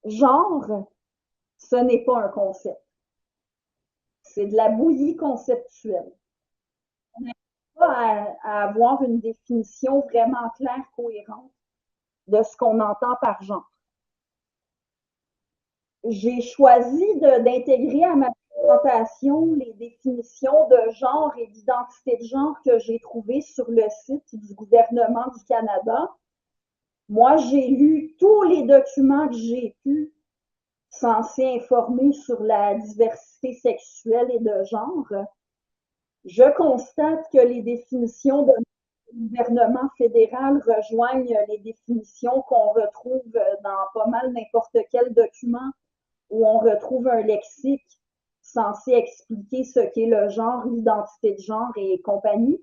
Genre, ce n'est pas un concept. C'est de la bouillie conceptuelle. On n'est pas à avoir une définition vraiment claire, cohérente de ce qu'on entend par genre. J'ai choisi d'intégrer à ma présentation les définitions de genre et d'identité de genre que j'ai trouvées sur le site du gouvernement du Canada. Moi, j'ai lu tous les documents que j'ai pu censés informer sur la diversité sexuelle et de genre. Je constate que les définitions de gouvernement fédéral rejoignent les définitions qu'on retrouve dans pas mal n'importe quel document où on retrouve un lexique censé expliquer ce qu'est le genre, l'identité de genre et compagnie.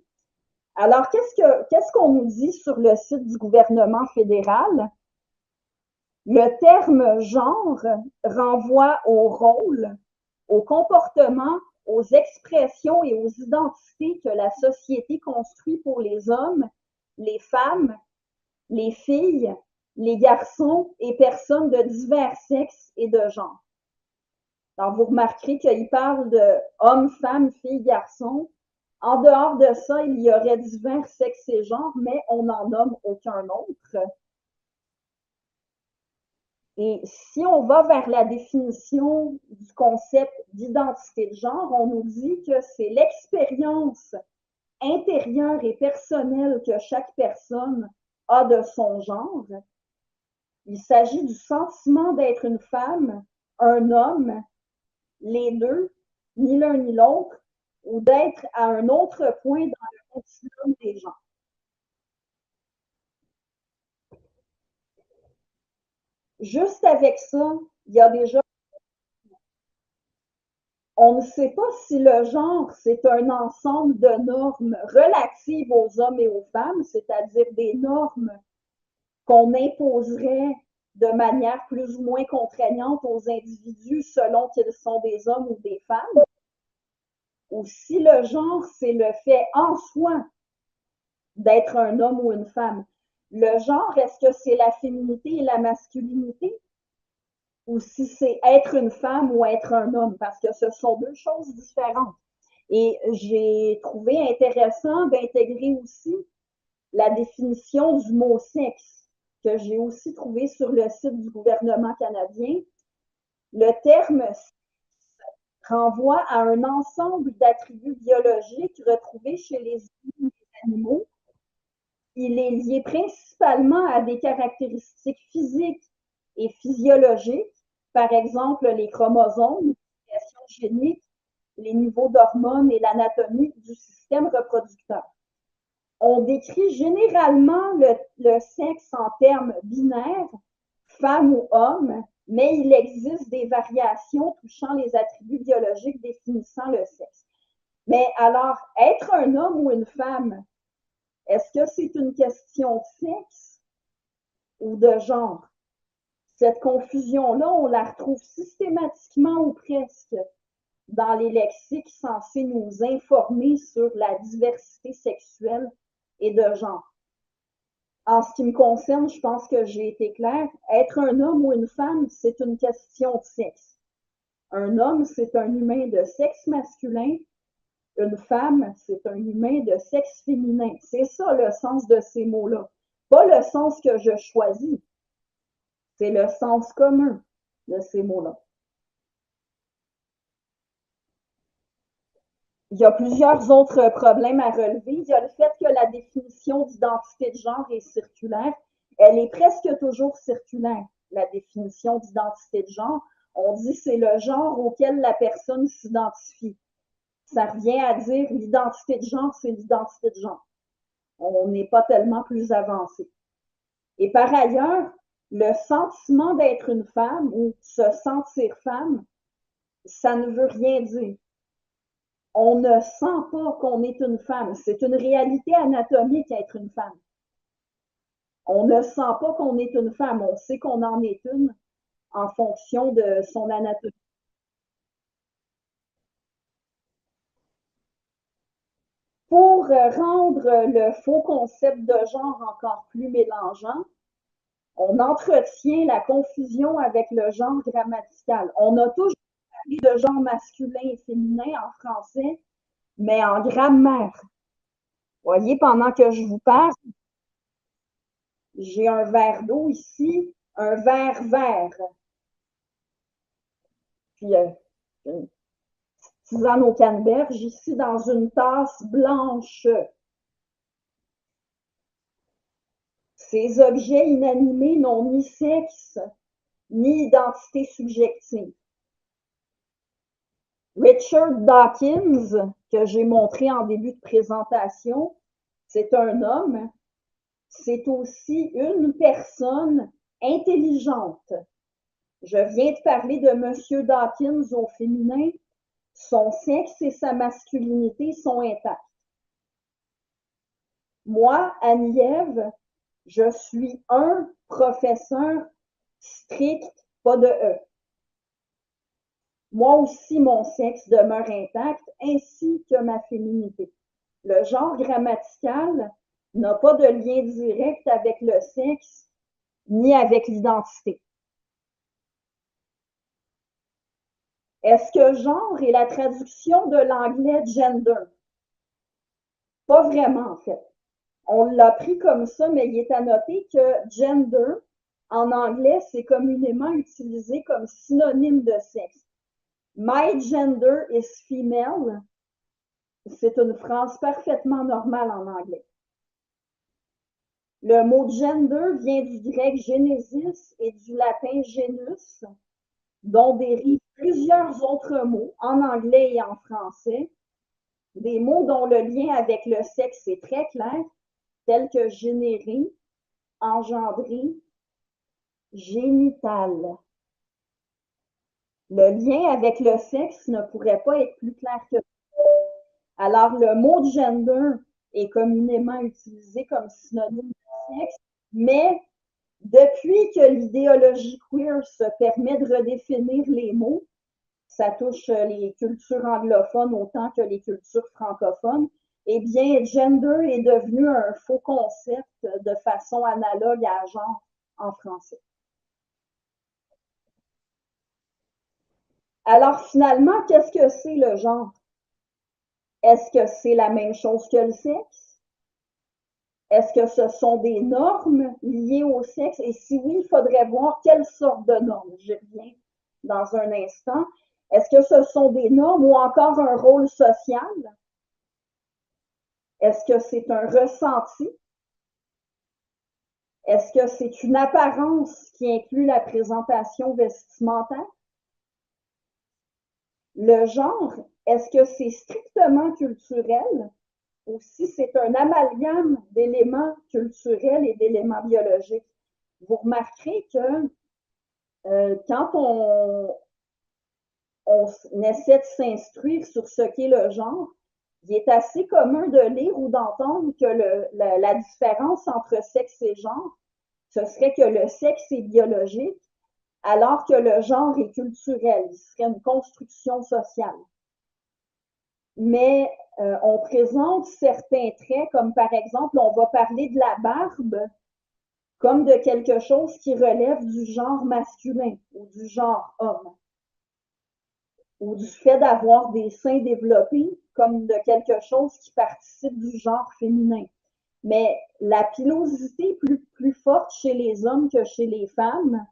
Alors, qu'est-ce qu'on nous dit sur le site du gouvernement fédéral? Le terme genre renvoie au rôle, au comportement, aux expressions et aux identités que la société construit pour les hommes, les femmes, les filles, les garçons et personnes de divers sexes et de genre. Alors, vous remarquerez qu'il parle de hommes, femmes, filles, garçons. En dehors de ça, il y aurait divers sexes et genres, mais on n'en nomme aucun autre. Et si on va vers la définition du concept d'identité de genre, on nous dit que c'est l'expérience intérieure et personnelle que chaque personne a de son genre. Il s'agit du sentiment d'être une femme, un homme, les deux, ni l'un ni l'autre, ou d'être à un autre point dans le continuum des genres. Juste avec ça, il y a déjà on ne sait pas si le genre, c'est un ensemble de normes relatives aux hommes et aux femmes, c'est-à-dire des normes qu'on imposerait de manière plus ou moins contraignante aux individus selon qu'ils sont des hommes ou des femmes, ou si le genre, c'est le fait en soi d'être un homme ou une femme. Le genre, est-ce que c'est la féminité et la masculinité? Ou si c'est être une femme ou être un homme? Parce que ce sont deux choses différentes. Et j'ai trouvé intéressant d'intégrer aussi la définition du mot sexe, que j'ai aussi trouvé sur le site du gouvernement canadien. Le terme renvoie à un ensemble d'attributs biologiques retrouvés chez les animaux. Il est lié principalement à des caractéristiques physiques et physiologiques, par exemple les chromosomes, l'expression génique, les niveaux d'hormones et l'anatomie du système reproducteur. On décrit généralement le sexe en termes binaires, femme ou homme, mais il existe des variations touchant les attributs biologiques définissant le sexe. Mais alors, être un homme ou une femme, est-ce que c'est une question de sexe ou de genre? Cette confusion-là, on la retrouve systématiquement ou presque dans les lexiques censés nous informer sur la diversité sexuelle et de genre. En ce qui me concerne, je pense que j'ai été claire. Être un homme ou une femme, c'est une question de sexe. Un homme, c'est un humain de sexe masculin. Une femme, c'est un humain de sexe féminin. C'est ça le sens de ces mots-là. Pas le sens que je choisis. C'est le sens commun de ces mots-là. Il y a plusieurs autres problèmes à relever. Il y a le fait que la définition d'identité de genre est circulaire. Elle est presque toujours circulaire, la définition d'identité de genre. On dit que c'est le genre auquel la personne s'identifie. Ça revient à dire l'identité de genre, c'est l'identité de genre. On n'est pas tellement plus avancé. Et par ailleurs, le sentiment d'être une femme ou se sentir femme, ça ne veut rien dire. On ne sent pas qu'on est une femme. C'est une réalité anatomique être une femme. On ne sent pas qu'on est une femme. On sait qu'on en est une en fonction de son anatomie. Pour rendre le faux concept de genre encore plus mélangeant, On entretient la confusion avec le genre grammatical. On a toujours parlé de genre masculin et féminin en français, mais en grammaire. Voyez, pendant que je vous parle, j'ai un verre d'eau ici, un verre vert. Puis une tisane au canneberge ici dans une tasse blanche. Ces objets inanimés n'ont ni sexe, ni identité subjective. Richard Dawkins, que j'ai montré en début de présentation, c'est un homme, c'est aussi une personne intelligente. Je viens de parler de M. Dawkins au féminin. Son sexe et sa masculinité sont intacts. Moi, Annie-Ève, je suis un professeur strict, pas de E. Moi aussi, mon sexe demeure intact, ainsi que ma féminité. Le genre grammatical n'a pas de lien direct avec le sexe ni avec l'identité. Est-ce que genre est la traduction de l'anglais gender? Pas vraiment, en fait. On l'a pris comme ça, mais il est à noter que gender, en anglais, c'est communément utilisé comme synonyme de sexe. My gender is female. C'est une phrase parfaitement normale en anglais. Le mot gender vient du grec genesis et du latin genus, dont dérivent plusieurs autres mots en anglais et en français, des mots dont le lien avec le sexe est très clair, tels que générer, engendrer, génital. Le lien avec le sexe ne pourrait pas être plus clair que ça. Alors, le mot gender est communément utilisé comme synonyme de sexe, mais depuis que l'idéologie queer se permet de redéfinir les mots, ça touche les cultures anglophones autant que les cultures francophones, eh bien, gender est devenu un faux concept de façon analogue à genre en français. Alors, finalement, qu'est-ce que c'est le genre? Est-ce que c'est la même chose que le sexe? Est-ce que ce sont des normes liées au sexe? Et si oui, il faudrait voir quelle sorte de normes. J'y reviens dans un instant. Est-ce que ce sont des normes ou encore un rôle social? Est-ce que c'est un ressenti? Est-ce que c'est une apparence qui inclut la présentation vestimentaire? Le genre, est-ce que c'est strictement culturel ou si c'est un amalgame d'éléments culturels et d'éléments biologiques? Vous remarquerez que quand on essaie de s'instruire sur ce qu'est le genre, il est assez commun de lire ou d'entendre que la différence entre sexe et genre, ce serait que le sexe est biologique, alors que le genre est culturel, il serait une construction sociale. Mais on présente certains traits, comme par exemple, on va parler de la barbe comme de quelque chose qui relève du genre masculin ou du genre homme, ou du fait d'avoir des seins développés comme de quelque chose qui participe du genre féminin. Mais la pilosité est plus forte chez les hommes que chez les femmes.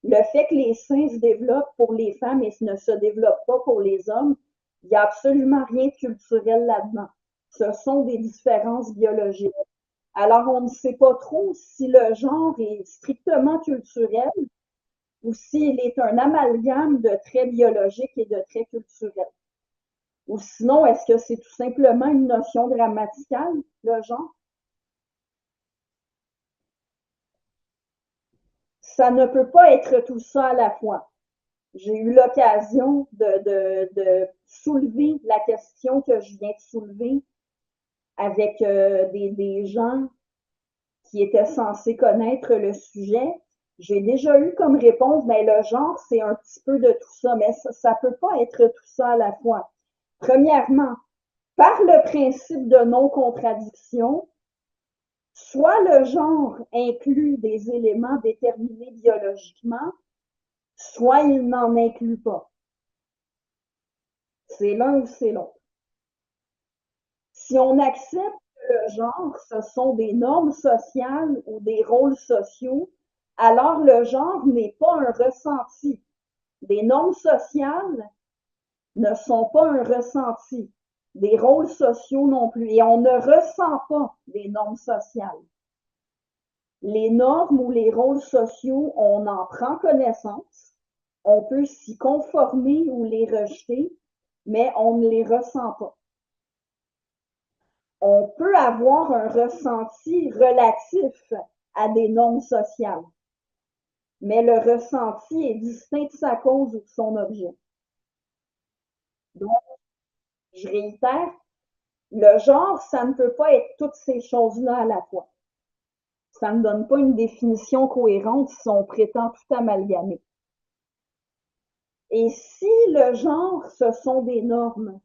Le fait que les seins se développent pour les femmes et ne se développent pas pour les hommes, il n'y a absolument rien de culturel là-dedans. Ce sont des différences biologiques. Alors, on ne sait pas trop si le genre est strictement culturel ou s'il est un amalgame de traits biologiques et de traits culturels. Ou sinon, est-ce que c'est tout simplement une notion grammaticale, le genre? Ça ne peut pas être tout ça à la fois. J'ai eu l'occasion de soulever la question que je viens de soulever avec des gens qui étaient censés connaître le sujet. J'ai déjà eu comme réponse, mais le genre, c'est un petit peu de tout ça, mais ça peut pas être tout ça à la fois. Premièrement, par le principe de non-contradiction, soit le genre inclut des éléments déterminés biologiquement, soit il n'en inclut pas. C'est l'un ou c'est l'autre. Si on accepte que le genre, ce sont des normes sociales ou des rôles sociaux, alors le genre n'est pas un ressenti. Des normes sociales ne sont pas un ressenti. Des rôles sociaux non plus. Et on ne ressent pas des normes sociales. Les normes ou les rôles sociaux, on en prend connaissance, on peut s'y conformer ou les rejeter, mais on ne les ressent pas. On peut avoir un ressenti relatif à des normes sociales, mais le ressenti est distinct de sa cause ou de son objet. Donc, je réitère, le genre, ça ne peut pas être toutes ces choses-là à la fois. Ça ne donne pas une définition cohérente si on prétend tout amalgamer. Et si le genre, ce sont des normes,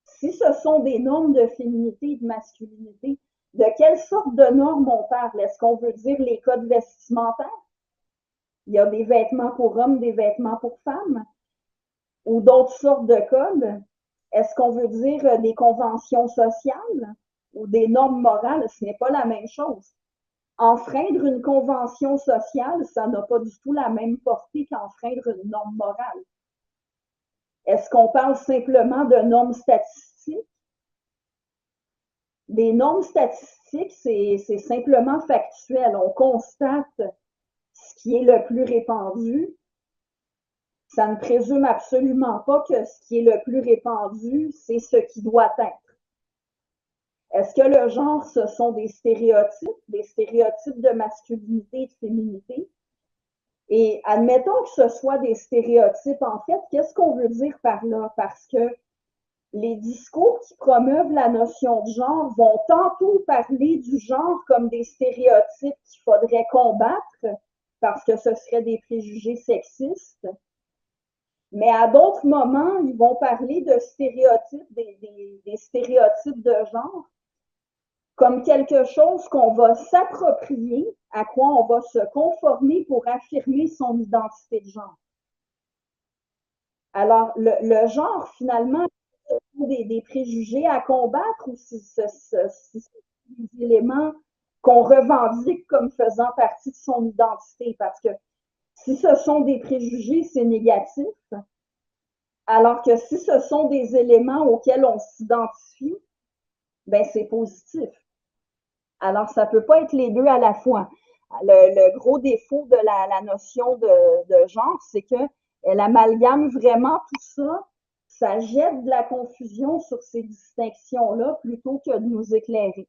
si ce sont des normes de féminité et de masculinité, de quelle sorte de normes on parle? Est-ce qu'on veut dire les codes vestimentaires? Il y a des vêtements pour hommes, des vêtements pour femmes, ou d'autres sortes de codes? Est-ce qu'on veut dire des conventions sociales ou des normes morales? Ce n'est pas la même chose. Enfreindre une convention sociale, ça n'a pas du tout la même portée qu'enfreindre une norme morale. Est-ce qu'on parle simplement de normes statistiques? Des normes statistiques, c'est simplement factuel. On constate ce qui est le plus répandu. Ça ne présume absolument pas que ce qui est le plus répandu, c'est ce qui doit être. Est-ce que le genre, ce sont des stéréotypes de masculinité et de féminité? Et admettons que ce soit des stéréotypes, en fait, qu'est-ce qu'on veut dire par là? Parce que les discours qui promeuvent la notion de genre vont tantôt parler du genre comme des stéréotypes qu'il faudrait combattre parce que ce seraient des préjugés sexistes, mais à d'autres moments, ils vont parler de stéréotypes, des stéréotypes de genre, comme quelque chose qu'on va s'approprier, à quoi on va se conformer pour affirmer son identité de genre. Alors, le genre, finalement, des préjugés à combattre ou si c'est des éléments qu'on revendique comme faisant partie de son identité? Parce que si ce sont des préjugés, c'est négatif, alors que si ce sont des éléments auxquels on s'identifie, ben c'est positif. Alors, ça ne peut pas être les deux à la fois. Le gros défaut de la notion de genre, c'est qu'elle amalgame vraiment tout ça. Ça jette de la confusion sur ces distinctions-là plutôt que de nous éclairer.